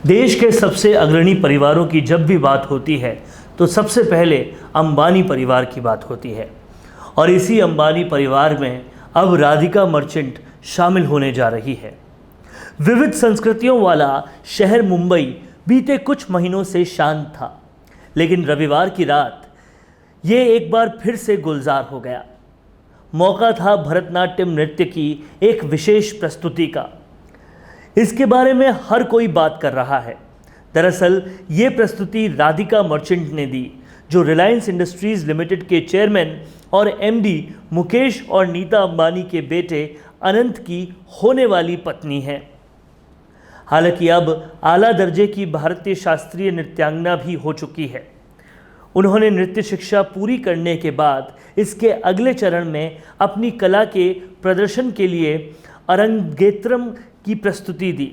देश के सबसे अग्रणी परिवारों की जब भी बात होती है तो सबसे पहले अंबानी परिवार की बात होती है और इसी अंबानी परिवार में अब राधिका मर्चेंट शामिल होने जा रही है। विविध संस्कृतियों वाला शहर मुंबई बीते कुछ महीनों से शांत था, लेकिन रविवार की रात ये एक बार फिर से गुलजार हो गया। मौका था भरतनाट्यम नृत्य की एक विशेष प्रस्तुति का। इसके बारे में हर कोई बात कर रहा है। दरअसल ये प्रस्तुति राधिका मर्चेंट ने दी, जो रिलायंस इंडस्ट्रीज लिमिटेड के चेयरमैन और एमडी मुकेश और नीता अंबानी के बेटे अनंत की होने वाली पत्नी है। हालांकि अब आला दर्जे की भारतीय शास्त्रीय नृत्यांगना भी हो चुकी है। उन्होंने नृत्य शिक्षा पूरी करने के बाद इसके अगले चरण में अपनी कला के प्रदर्शन के लिए अरंगेत्रम की प्रस्तुति दी।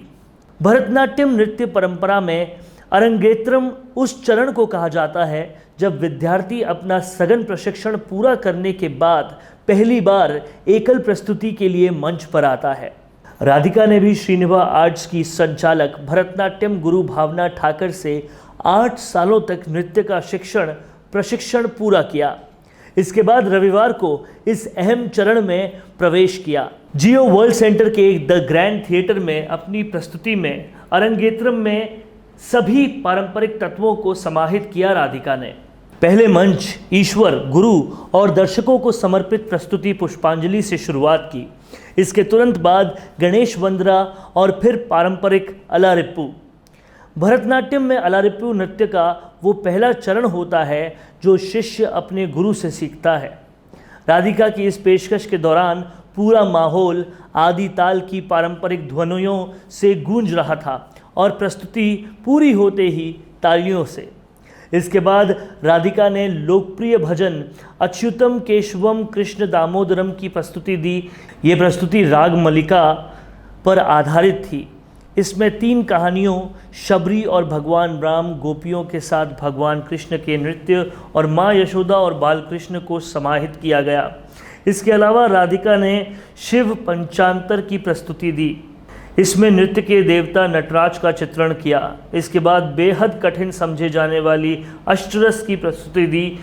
भरतनाट्यम नृत्य परंपरा में अरंगेत्रम उस चरण को कहा जाता है जब विद्यार्थी अपना सघन प्रशिक्षण पूरा करने के बाद पहली बार एकल प्रस्तुति के लिए मंच पर आता है। राधिका ने भी श्रीनिवा आर्ट्स की संचालक भरतनाट्यम गुरु भावना ठाकर से 8 सालों तक नृत्य का प्रशिक्षण पूरा किया। इसके बाद रविवार को इस अहम चरण में प्रवेश किया। जियो वर्ल्ड सेंटर के द ग्रैंड थिएटर में अपनी प्रस्तुति में अरंगेत्रम में सभी पारंपरिक तत्वों को समाहित किया। राधिका ने पहले मंच ईश्वर, गुरु और दर्शकों को समर्पित प्रस्तुति पुष्पांजलि से शुरुआत की। इसके तुरंत बाद गणेश वंदना और फिर पारंपरिक अलारिप्पू। भरतनाट्यम में अलारिप्पू नृत्य का वो पहला चरण होता है जो शिष्य अपने गुरु से सीखता है। राधिका की इस पेशकश के दौरान पूरा माहौल आदि ताल की पारंपरिक ध्वनियों से गूंज रहा था और प्रस्तुति पूरी होते ही तालियों से। इसके बाद राधिका ने लोकप्रिय भजन अच्युतम केशवम कृष्ण दामोदरम की प्रस्तुति दी। ये प्रस्तुति राग मलिका पर आधारित थी। इसमें 3 कहानियों शबरी और भगवान राम, गोपियों के साथ भगवान कृष्ण के नृत्य और माँ यशोदा और बालकृष्ण को समाहित किया गया। इसके अलावा राधिका ने शिव पंचांतर की प्रस्तुति दी। इसमें नृत्य के देवता नटराज का चित्रण किया। इसके बाद बेहद कठिन समझे जाने वाली अष्टरस की प्रस्तुति दी।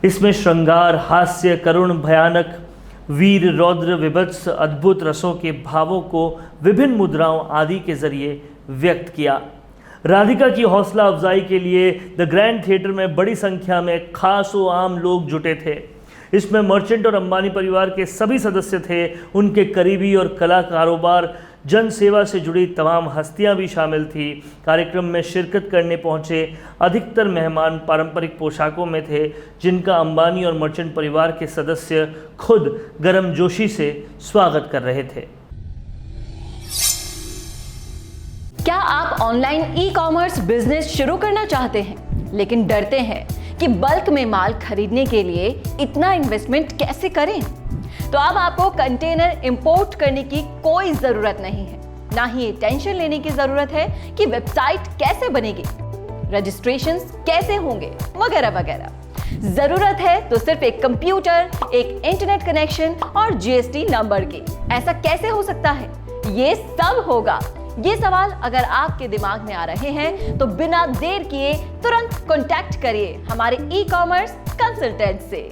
इसमें श्रृंगार, हास्य, करुण, भयानक, वीर, रौद्र, विभत्स, अद्भुत रसों के भावों को विभिन्न मुद्राओं आदि के जरिए व्यक्त किया। राधिका की हौसला अफजाई के लिए द ग्रैंड थिएटर में बड़ी संख्या में खास व आम लोग जुटे थे। इसमें मर्चेंट और अंबानी परिवार के सभी सदस्य थे, उनके करीबी और कला कारोबार, जन सेवा से जुड़ी तमाम हस्तियां भी शामिल थी। कार्यक्रम में शिरकत करने पहुंचे अधिकतर मेहमान पारंपरिक पोशाकों में थे, जिनका अंबानी और मर्चेंट परिवार के सदस्य खुद गर्मजोशी से स्वागत कर रहे थे। क्या आप ऑनलाइन ई-कॉमर्स बिजनेस शुरू करना चाहते हैं लेकिन डरते हैं कि बल्क में माल खरीदने के लिए इतना इन्वेस्टमेंट कैसे करें? तो अब आपको कंटेनर इंपोर्ट करने की कोई जरूरत नहीं है। ना ही ये टेंशन लेने की जरूरत है कि वेबसाइट कैसे बनेगी, रजिस्ट्रेशंस कैसे होंगे, वगैरह वगैरह। जरूरत है तो सिर्फ एक कंप्यूटर, एक इंटरनेट कनेक्शन और जीएसटी नंबर की। ऐसा कैसे हो सकता है? ये सब होगा। ये सवाल अगर आपके दिमाग में आ रहे हैं तो बिना देर किए तुरंत कॉन्टैक्ट करिए हमारे ई-कॉमर्स कंसल्टेंट से।